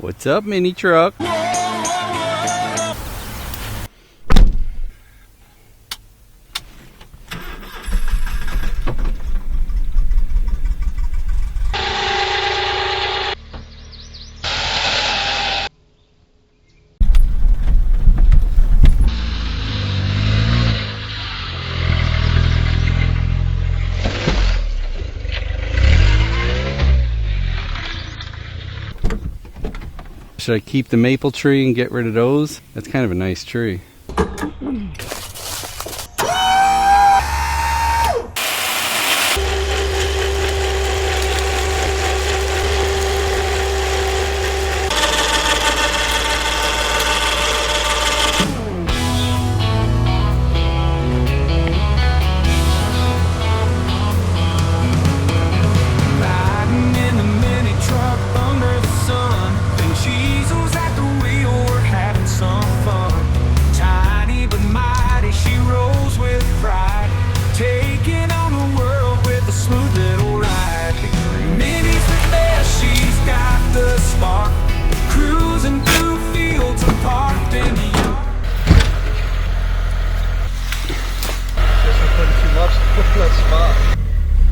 What's up, MiniTruck? Should I keep the maple tree and get rid of those? That's kind of a nice tree.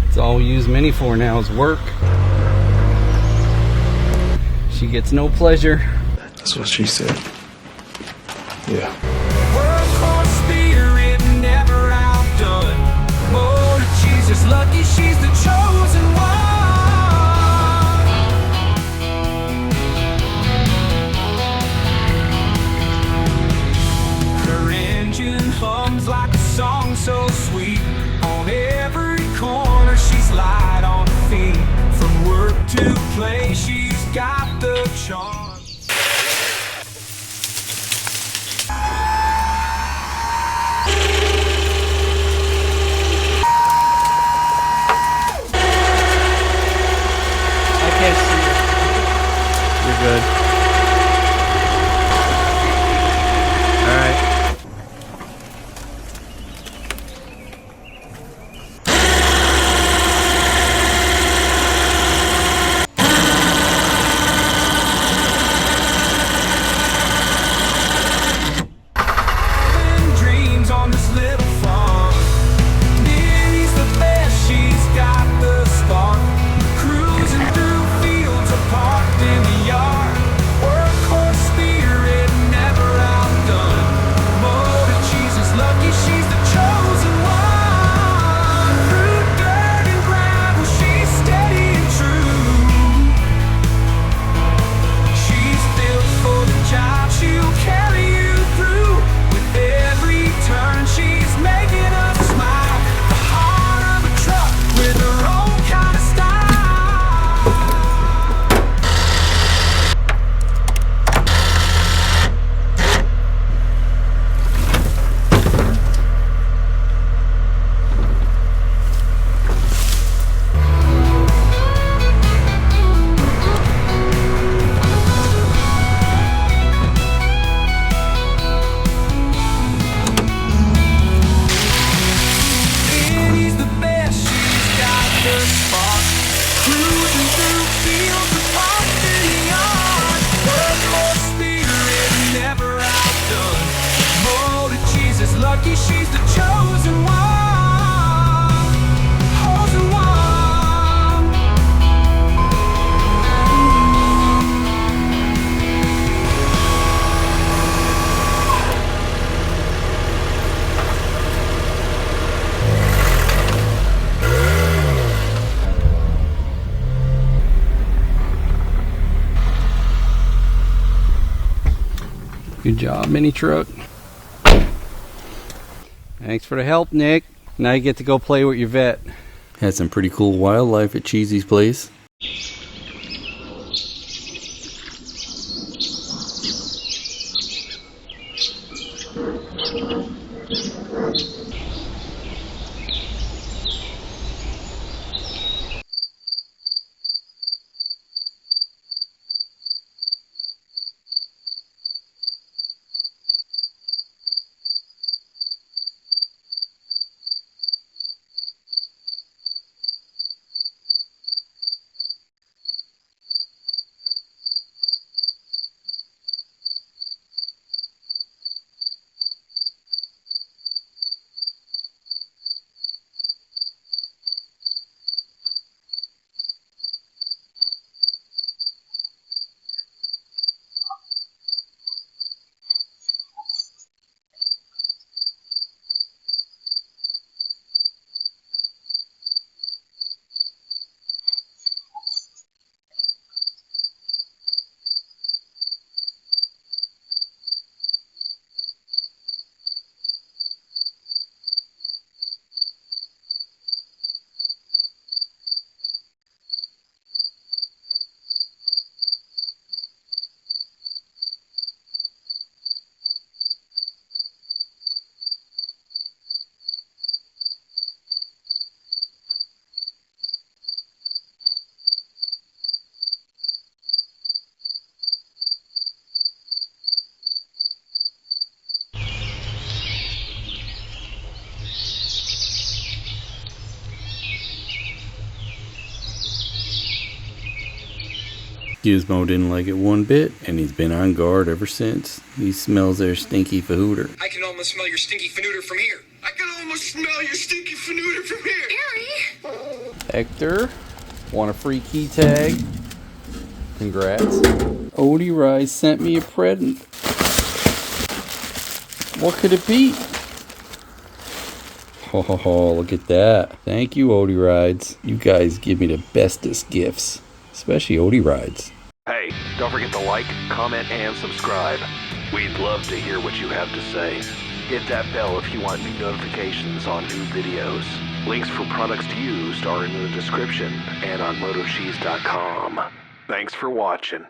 It's all we use Mini for now is work. She gets no pleasure. That's what she said. Yeah. Workhorse spirit never outdone. MotoCheez is lucky she's the chosen one. Her engine hums like a song so sweet. On every corner she's light on her feet. From work to play she's got the charm. You're good. Alright. Dreams on this little farm. Minnie's the best, she's got the spark. Cruising through fields or parked in the yard. Workhorse spirit never outdone. MotoCheez is lucky she's the chosen one. Through dirt and gravel she's steady and true. She's built for the job, she'll carry you through. With every turn she's making us smile. The heart of a truck with her own kind of style. Minnie's the best, she's got the spark. Cruising through fields and parked in the yard. Workhorse spirit never outdone. MotoCheez is lucky she's the chosen one. Chosen one. Good job, MiniTruck. Thanks for the help, Nick. Now you get to go play with your vet. Had some pretty cool wildlife at Cheesy's place. Gizmo didn't like it one bit, and he's been on guard ever since. He smells their stinky fahooter. I can almost smell your stinky fanooter from here. I can almost smell your stinky fanooter from here. Harry! Hector, want a free key tag? Congrats. Odie Rise sent me a present. What could it be? Oh, look at that. Thank you, Odie Rides. You guys give me the bestest gifts. Especially Odie Rides. Hey, don't forget to like, comment, and subscribe. We'd love to hear what you have to say. Hit that bell if you want new notifications on new videos. Links for products used are in the description and on MotoCheez.com. Thanks for watching.